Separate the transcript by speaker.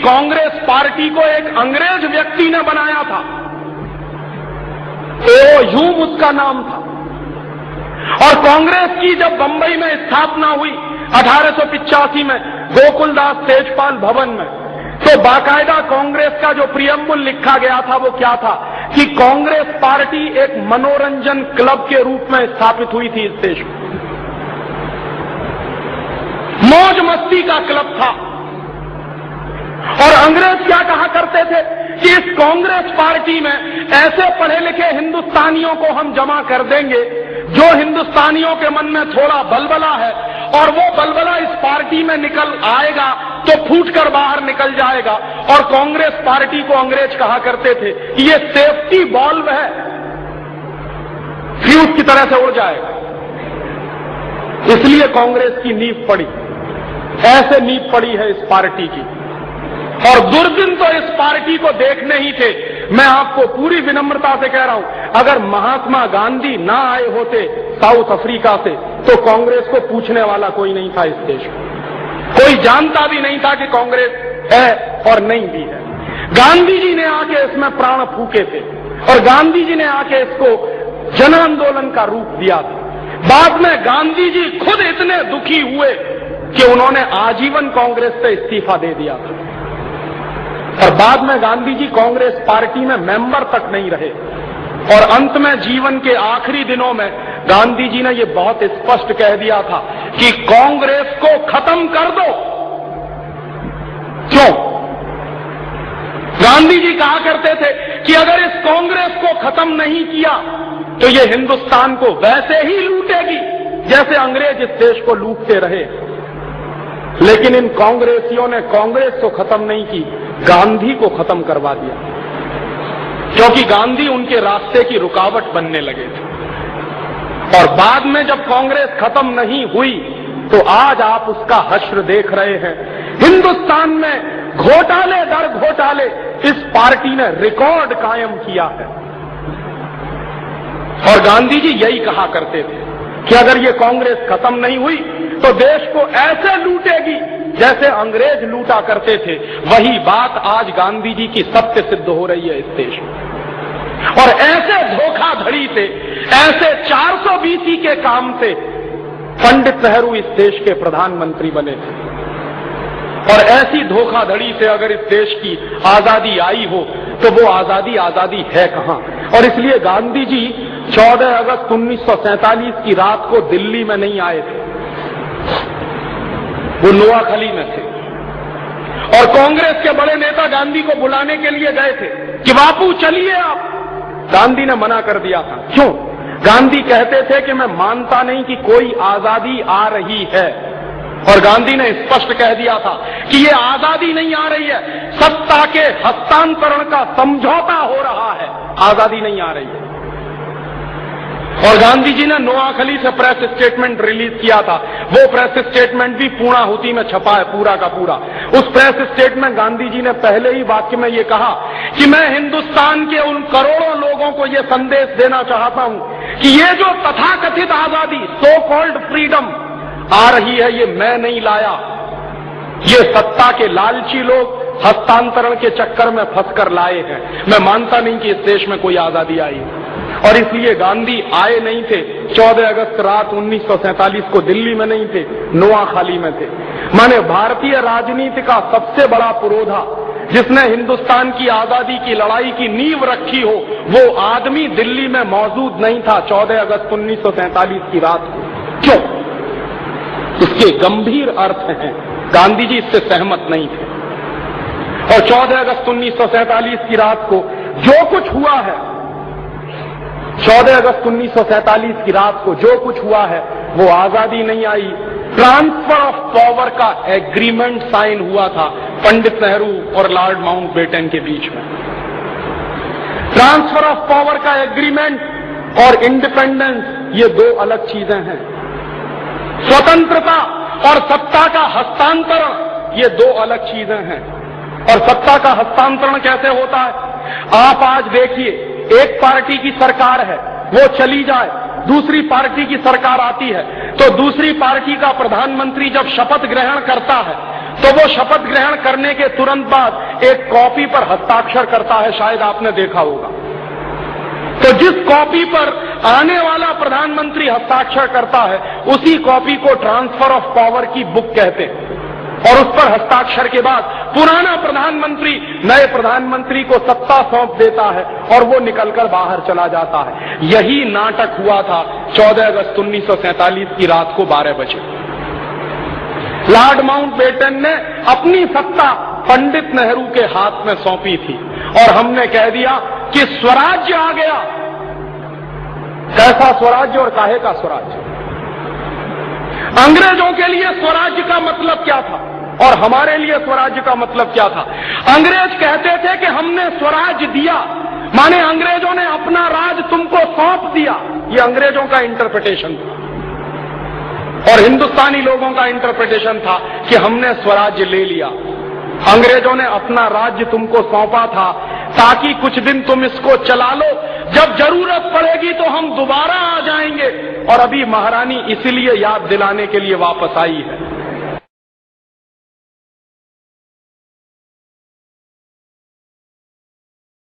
Speaker 1: Congress party को एक अंग्रेज व्यक्ति ने बनाया था। एओ ह्यूम उसका नाम था। और कांग्रेस की जब बंबई में स्थापना हुई 1885 में गोकुलदास तेजपाल भवन में, तो बाकायदा कांग्रेस का जो प्रियम्बुल लिखा गया था वो क्या था कि कांग्रेस पार्टी एक मनोरंजन क्लब के रूप में स्थापित हुई थी इस देश में। मौज मस्ती का क्लब था। और अंग्रेज क्या कहा करते थे कि इस कांग्रेस पार्टी में ऐसे पढ़े लिखे हिंदुस्तानियों को हम जमा कर देंगे जो हिंदुस्तानियों के मन में थोड़ा बलबला है, और वो बलबला इस पार्टी में निकल आएगा तो फूटकर बाहर निकल जाएगा। और कांग्रेस पार्टी को अंग्रेज कहा करते थे कि ये सेफ्टी बॉल्व है, फ्यूज की तरह से उड़ जाएगा। इसलिए कांग्रेस की नींव पड़ी, ऐसे नींव पड़ी है इस पार्टी की। और दुर्दिन तो इस पार्टी को देखने ही थे। मैं आपको पूरी विनम्रता से कह रहा हूं, अगर महात्मा गांधी ना आए होते साउथ अफ्रीका से तो कांग्रेस को पूछने वाला कोई नहीं था इस देश में। कोई जानता भी नहीं था कि कांग्रेस है और नहीं भी है। गांधी जी ने आके इसमें प्राण फूके थे और गांधी जी ने आके इसको जन आंदोलन का रूप दिया था। बाद में गांधी जी खुद इतने दुखी हुए कि उन्होंने आजीवन कांग्रेस से इस्तीफा दे दिया था। और बाद में गांधी जी कांग्रेस पार्टी में मेंबर तक नहीं रहे। और अंत में जीवन के आखिरी दिनों में गांधी जी ने यह बहुत स्पष्ट कह दिया था कि कांग्रेस को खत्म कर दो। क्यों? गांधी जी कहा करते थे कि अगर इस कांग्रेस को खत्म नहीं किया तो ये हिंदुस्तान को वैसे ही लूटेगी जैसे अंग्रेज इस देश को लूटते रहे। लेकिन इन कांग्रेसियों ने कांग्रेस को खत्म नहीं की, गांधी को खत्म करवा दिया, क्योंकि गांधी उनके रास्ते की रुकावट बनने लगे थे। और बाद में जब कांग्रेस खत्म नहीं हुई तो आज आप उसका हश्र देख रहे हैं। हिंदुस्तान में घोटाले दर घोटाले इस पार्टी ने रिकॉर्ड कायम किया है। और गांधी जी यही कहा करते थे कि अगर ये कांग्रेस खत्म नहीं हुई तो देश को ऐसे लूटेगी जैसे अंग्रेज लूटा करते थे। वही बात आज गांधी जी की सत्य सिद्ध हो रही है इस देश में। और ऐसे धोखाधड़ी से, ऐसे 420 के काम से पंडित नेहरू इस देश के प्रधानमंत्री बने थे। और ऐसी धोखाधड़ी से अगर इस देश की आजादी आई हो तो वो आजादी है कहां? और इसलिए गांधी जी 14 अगस्त 1947 की रात को दिल्ली में नहीं आए थे, वो नोआखली में थे। और कांग्रेस के बड़े नेता गांधी को बुलाने के लिए गए थे कि बापू चलिए आप। गांधी ने मना कर दिया था। क्यों? गांधी कहते थे कि मैं मानता नहीं कि कोई आजादी आ रही है। और गांधी ने स्पष्ट कह दिया था कि ये आजादी नहीं आ रही है, सत्ता के हस्तांतरण का समझौता हो रहा है, आजादी नहीं आ रही है। और गांधी जी ने नोआखली से प्रेस स्टेटमेंट रिलीज किया था। वो प्रेस स्टेटमेंट भी पूर्णाहुति में छपा है, पूरा का पूरा। उस प्रेस स्टेटमेंट गांधी जी ने पहले ही वाक्य में ये कहा कि मैं हिंदुस्तान के उन करोड़ों लोगों को ये संदेश देना चाहता हूं कि ये जो तथाकथित आजादी, सो कॉल्ड फ्रीडम आ रही है, ये मैं नहीं लाया। ये सत्ता के लालची लोग हस्तांतरण के चक्कर में फंसकर लाए हैं। मैं मानता नहीं कि इस देश में कोई आजादी आई। और इसलिए गांधी आए नहीं थे। 14 अगस्त रात 1947 को दिल्ली में नहीं थे, नोआखली में थे। माने भारतीय राजनीति का सबसे बड़ा पुरोधा जिसने हिंदुस्तान की आजादी की लड़ाई की नींव रखी हो, वो आदमी दिल्ली में मौजूद नहीं था 14 अगस्त 1947 की रात को। क्यों? इसके गंभीर अर्थ हैं। गांधी जी इससे सहमत नहीं थे। और 14 अगस्त 1947 की रात को जो कुछ हुआ है, 14 अगस्त 1947 की रात को जो कुछ हुआ है वो आजादी नहीं आई। ट्रांसफर ऑफ पावर का एग्रीमेंट साइन हुआ था पंडित नेहरू और लॉर्ड माउंटबेटन के बीच में। ट्रांसफर ऑफ पावर का एग्रीमेंट और इंडिपेंडेंस ये दो अलग चीजें हैं। स्वतंत्रता और सत्ता का हस्तांतरण ये दो अलग चीजें हैं। और सत्ता का हस्तांतरण कैसे होता है? आप आज देखिए, एक पार्टी की सरकार है, वो चली जाए, दूसरी पार्टी की सरकार आती है, तो दूसरी पार्टी का प्रधानमंत्री जब शपथ ग्रहण करता है तो वो शपथ ग्रहण करने के तुरंत बाद एक कॉपी पर हस्ताक्षर करता है, शायद आपने देखा होगा। तो जिस कॉपी पर आने वाला प्रधानमंत्री हस्ताक्षर करता है, उसी कॉपी को ट्रांसफर ऑफ पावर की बुक कहते हैं। और उस पर हस्ताक्षर के बाद पुराना प्रधानमंत्री नए प्रधानमंत्री को सत्ता सौंप देता है और वो निकलकर बाहर चला जाता है। यही नाटक हुआ था 14 अगस्त 1947 की रात को 12 बजे। लॉर्ड माउंटबेटन ने अपनी सत्ता पंडित नेहरू के हाथ में सौंपी थी और हमने कह दिया कि स्वराज्य आ गया। कैसा स्वराज्य और काहे का स्वराज्य? अंग्रेजों के लिए स्वराज्य का मतलब क्या था और हमारे लिए स्वराज्य का मतलब क्या था? अंग्रेज कहते थे कि हमने स्वराज्य दिया, माने अंग्रेजों ने अपना राज तुमको सौंप दिया। ये अंग्रेजों का इंटरप्रिटेशन था और हिंदुस्तानी लोगों का इंटरप्रिटेशन था कि हमने स्वराज्य ले लिया। अंग्रेजों ने अपना राज्य तुमको सौंपा था ताकि कुछ दिन तुम इसको चला लो, जब जरूरत पड़ेगी तो हम दोबारा आ जाएंगे। और अभी महारानी इसलिए याद दिलाने के लिए वापस आई है